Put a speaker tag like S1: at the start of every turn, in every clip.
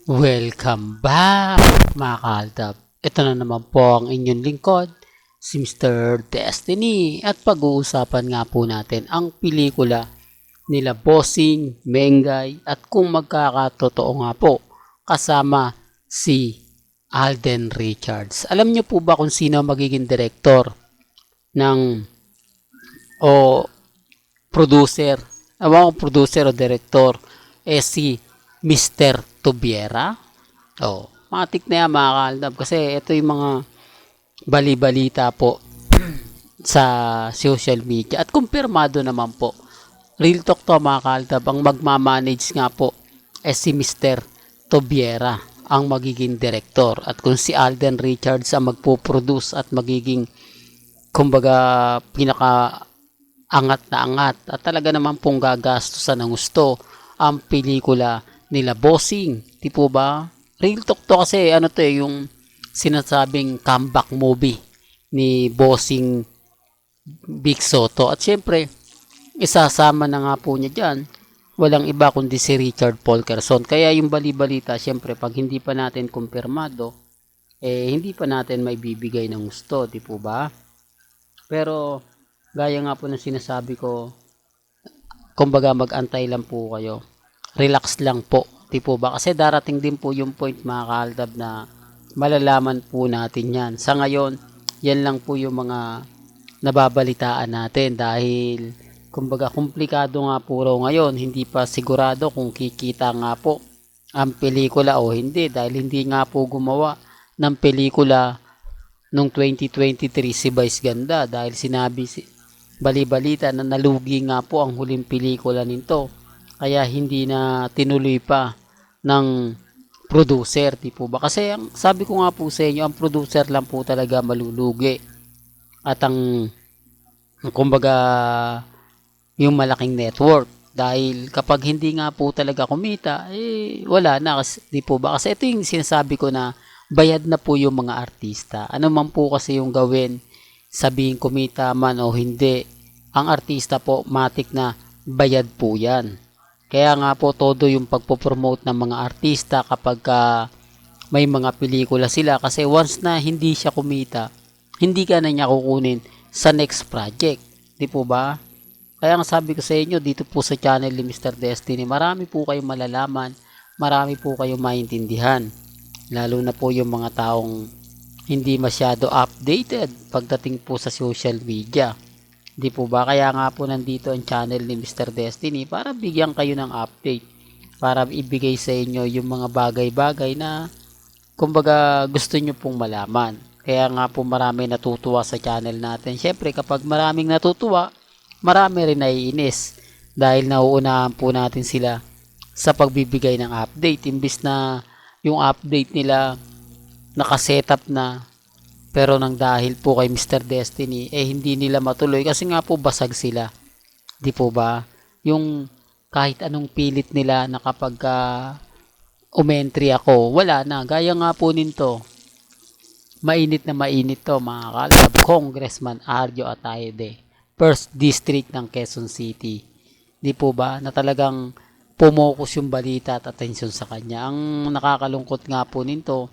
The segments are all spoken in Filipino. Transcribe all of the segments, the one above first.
S1: Welcome back mga kaaldab. Ito na naman po ang inyong lingkod, si Mr. Destiny. At pag-uusapan nga po natin ang pelikula nila Bossing, Mengay at kung magkakatotoo nga po kasama si Alden Richards. Alam niyo po ba kung sino magiging direktor ng o producer? Ewan ko producer o director si Mr. Tubiera. Matik na yan mga kaaldab kasi ito yung mga bali-balita po sa social media at kumpirmado naman po. Real talk to mga kaaldab, ang magmamanage nga po si Mr. Tubiera ang magiging director at kung si Alden Richards ang magpo-produce at magiging kumbaga pinaka angat na angat at talaga naman pong gagastusan ng gusto ang pelikula nila Bossing. Di po ba? Real talk to kasi ano to yung sinasabing comeback movie ni Bossing Big Soto. At syempre, isasama na nga po niya dyan. Walang iba kundi si Richard Polkerson. Kaya yung bali-balita, syempre, pag hindi pa natin kumpirmado, hindi pa natin may bibigay ng gusto. Di po ba? Pero, gaya nga po ng sinasabi ko, kumbaga mag-antay lang po kayo. Relax lang po. Di po ba? Kasi darating din po yung point mga kaaldab na malalaman po natin yan. Sa ngayon, yan lang po yung mga nababalitaan natin dahil kumbaga komplikado nga po raw ngayon. Hindi pa sigurado kung kikita nga po ang pelikula o hindi dahil hindi nga po gumawa ng pelikula noong 2023 si Vice Ganda dahil sinabi bali-balita na nalugi nga po ang huling pelikula nito kaya hindi na tinuloy pa ng producer, di po ba? Kasi ang sabi ko nga po sa inyo, ang producer lang po talaga malulugi at ang kumbaga yung malaking network dahil kapag hindi nga po talaga kumita wala na, di po ba? Kasi ito yung sinasabi ko na bayad na po yung mga artista. Ano man po kasi yung gawin, sabihin kumita man o hindi, ang artista po matik na bayad po yan. Kaya nga po todo yung pagpopromote ng mga artista kapag may mga pelikula sila kasi once na hindi siya kumita, hindi ka na niya kukunin sa next project. Di po ba? Kaya nga sabi ko sa inyo dito po sa channel ni Mr. Destiny, marami po kayong malalaman, marami po kayong maintindihan. Lalo na po yung mga taong hindi masyado updated pagdating po sa social media. Di po ba? Kaya nga po nandito ang channel ni Mr. Destiny para bigyan kayo ng update. Para ibigay sa inyo yung mga bagay-bagay na kumbaga gusto nyo pong malaman. Kaya nga po marami natutuwa sa channel natin. Siyempre kapag maraming natutuwa, marami rin naiinis. Dahil nauunahan po natin sila sa pagbibigay ng update. Imbis na yung update nila nakasetup na pero nang dahil po kay Mr. Destiny hindi nila matuloy kasi nga po basag sila. Di po ba? Yung kahit anong pilit nila na kapag umentry ako, wala na. Gaya nga po nito. Mainit na mainit to mga kalab. Congressman Arjo Atayde, 1st District ng Quezon City. Di po ba? Na talagang pumokus yung balita at atensyon sa kanya. Ang nakakalungkot nga po nito,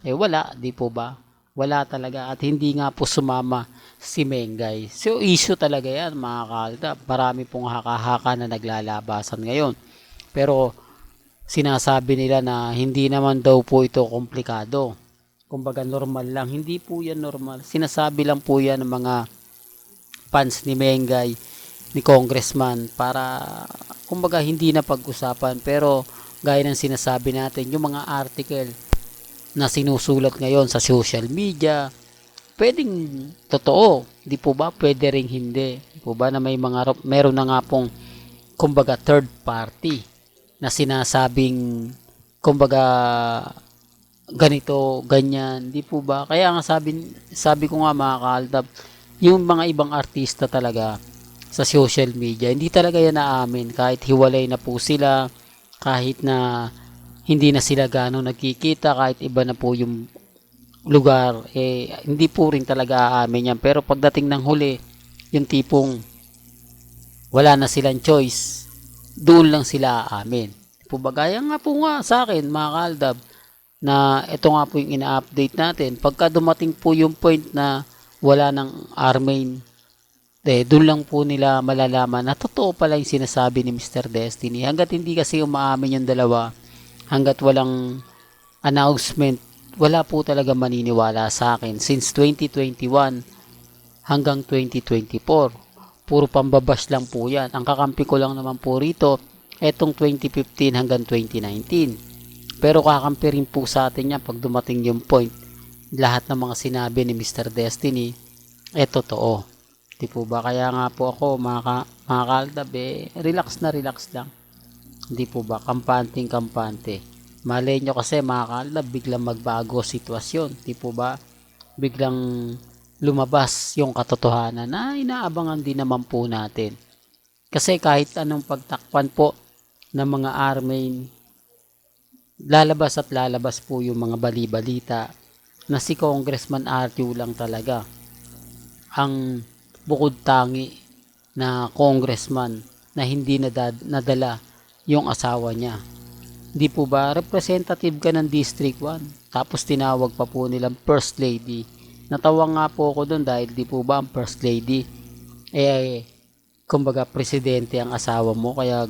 S1: wala. Di po ba? Wala talaga at hindi nga po sumama si Mengay. So issue talaga yan mga kaaldab. Marami pong haka-haka na naglalabasan ngayon. Pero sinasabi nila na hindi naman daw po ito komplikado. Kumbaga normal lang. Hindi po yan normal. Sinasabi lang po yan ng mga fans ni Mengay, ni Congressman para kumbaga hindi na pag-usapan. Pero gaya ng sinasabi natin, yung mga article na sinusulat ngayon sa social media, pwedeng totoo, di po ba? Pwede ring hindi. Di po ba na meron na nga pong kumbaga third party na sinasabing kumbaga ganito, ganyan, di po ba? Kaya nga sabi ko nga mga kaaldab, yung mga ibang artista talaga sa social media, hindi talaga yan naamin kahit hiwalay na po sila, kahit na hindi na sila gano'ng nagkikita kahit iba na po yung lugar, hindi po rin talaga aamin yan. Pero pagdating ng huli, yung tipong wala na silang choice, doon lang sila aamin. Po ba? Gaya nga po nga sa akin mga kaaldab na ito nga po yung ina-update natin. Pagka dumating po yung point na wala ng Armain, doon lang po nila malalaman na totoo pala yung sinasabi ni Mr. Destiny. Hanggat hindi kasi umaamin yung dalawa, hanggat walang announcement, wala po talaga maniniwala sa akin. Since 2021 hanggang 2024, puro pambabash lang po yan. Ang kakampi ko lang naman po rito, etong 2015 hanggang 2019. Pero kakampi rin po sa atin yan pag dumating yung point. Lahat ng mga sinabi ni Mr. Destiny, totoo. Di po ba? Kaya nga po ako mga kaaldab, relax lang. Di po ba? Kampante. Malay nyo kasi mga kaaldab, biglang magbago sitwasyon. Di po ba? Biglang lumabas yung katotohanan na inaabangan din naman po natin. Kasi kahit anong pagtakpan po ng mga Armain, lalabas po yung mga bali-balita na si Congressman Artiu lang talaga ang bukod tangi na congressman na hindi nadala yung asawa niya. Di po ba representative ka ng District 1 tapos tinawag pa po nilang First Lady. Natawa nga po ako doon dahil di po ba ang First Lady kumbaga presidente ang asawa mo kaya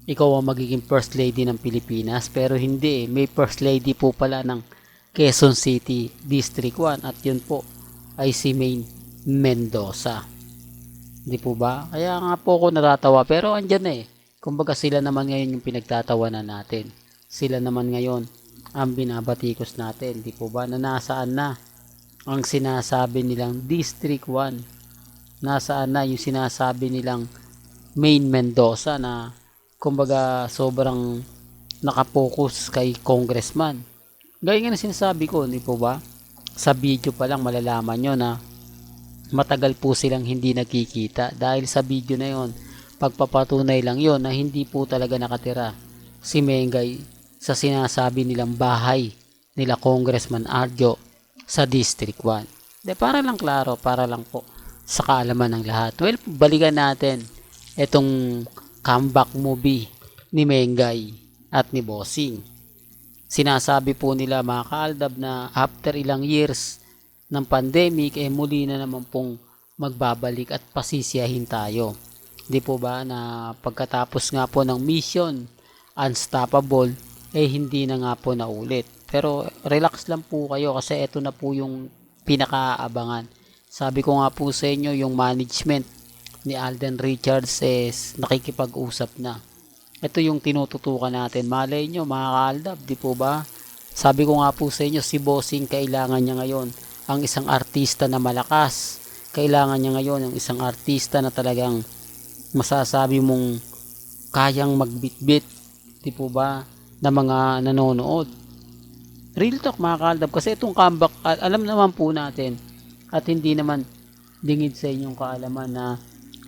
S1: ikaw ang magiging First Lady ng Pilipinas, pero hindi may First Lady po pala ng Quezon City District 1 at yun po ay si Maine Mendoza. Di po ba? Kaya nga po ako natatawa pero andyan kumbaga sila naman ngayon yung pinagtatawanan natin. Sila naman ngayon ang binabatikos natin. Di po ba? Na nasaan na ang sinasabi nilang District 1? Nasaan na yung sinasabi nilang Maine Mendoza na kumbaga sobrang nakapokus kay congressman? Gaya nga na sinasabi ko, di po ba? Sa video pa lang malalaman nyo na matagal po silang hindi nagkikita dahil sa video na yon pagpapatunay lang yon na hindi po talaga nakatira si Mengay sa sinasabi nilang bahay nila Congressman Arjo sa District 1. Para lang klaro, para lang po sa kaalaman ng lahat. Well, balikan natin itong comeback movie ni Mengay at ni Bossing. Sinasabi po nila mga kaaldab na after ilang years ng pandemic muli na naman pong magbabalik at pasisiyahin tayo. Di po ba na pagkatapos nga po ng mission Unstoppable hindi na nga po naulit. Pero relax lang po kayo kasi ito na po yung pinakaabangan. Sabi ko nga po sa inyo yung management ni Alden Richards nakikipag-usap na. Ito yung tinututukan natin. Malay nyo mga kaaldab, di po ba? Sabi ko nga po sa inyo si Bossing kailangan niya ngayon ang isang artista na malakas. Kailangan niya ngayon ang isang artista na talagang masasabi mong kayang magbitbit, di po ba, na mga nanonood. Real talk mga kaaldab kasi itong comeback, alam naman po natin at hindi naman dingid sa inyong kaalaman na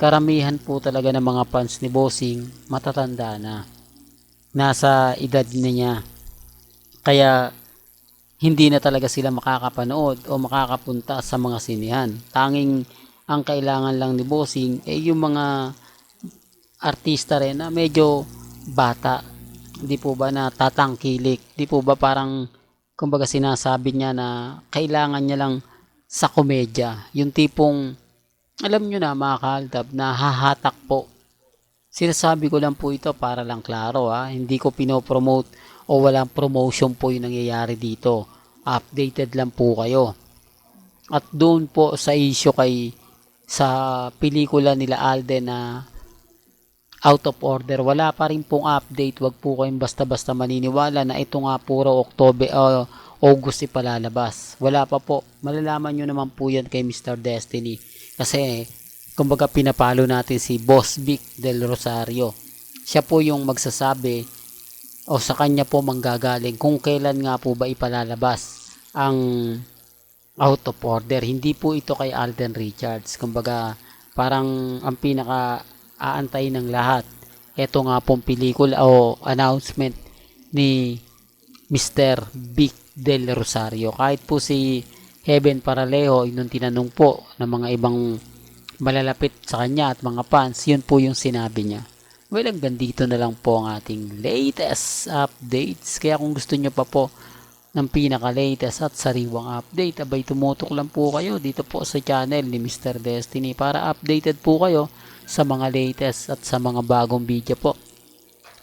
S1: karamihan po talaga ng mga fans ni Bossing matatanda na. Nasa edad na niya. Kaya hindi na talaga sila makakapanood o makakapunta sa mga sinihan. Tanging ang kailangan lang ni Bossing yung mga artista rin na medyo bata. Di po ba na tatangkilik? Di po ba parang kumbaga sinasabi niya na kailangan niya lang sa komedya. Yung tipong alam nyo na mga kaaldab na hahatak po. Sinasabi ko lang po ito para lang klaro Hindi ko pinopromote o walang promotion po yung nangyayari dito. Updated lang po kayo. At doon po sa issue sa pelikula nila Alden na Out of Order, wala pa rin pong update. Wag po kayong basta-basta maniniwala na ito nga puro August ipalalabas. Wala pa po. Malalaman nyo naman po yan kay Mr. Destiny. Kasi kumbaga pinapalo natin si Boss Vic Del Rosario. Siya po yung magsasabi o sa kanya po manggagaling kung kailan nga po ba ipalalabas ang Out of Order. Hindi po ito kay Alden Richards. Kumbaga parang ang pinaka aantay ng lahat. Ito nga pong pelikula o announcement ni Mr. Vic Del Rosario. Kahit po si Heaven Paralejo, nung tinanong po ng mga ibang malalapit sa kanya at mga fans, yun po yung sinabi niya. Well, hanggang dito na lang po ang ating latest updates. Kaya kung gusto nyo pa po ng pinaka-latest at sariwang update, abay tumutok lang po kayo dito po sa channel ni Mr. Destiny para updated po kayo sa mga latest at sa mga bagong video po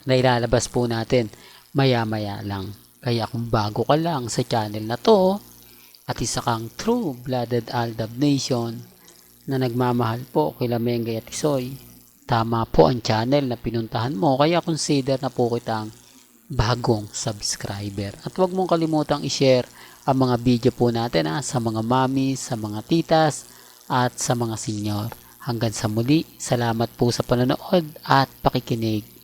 S1: na ilalabas po natin maya-maya lang. Kaya kung bago ka lang sa channel na to at isa kang true-blooded Aldab Nation na nagmamahal po kila Mengay at Isoy, tama po ang channel na pinuntahan mo, kaya consider na po kitang bagong subscriber. At huwag mong kalimutang i-share ang mga video po natin sa mga mami, sa mga titas at sa mga senior. Hanggang sa muli, salamat po sa panonood at pakikinig.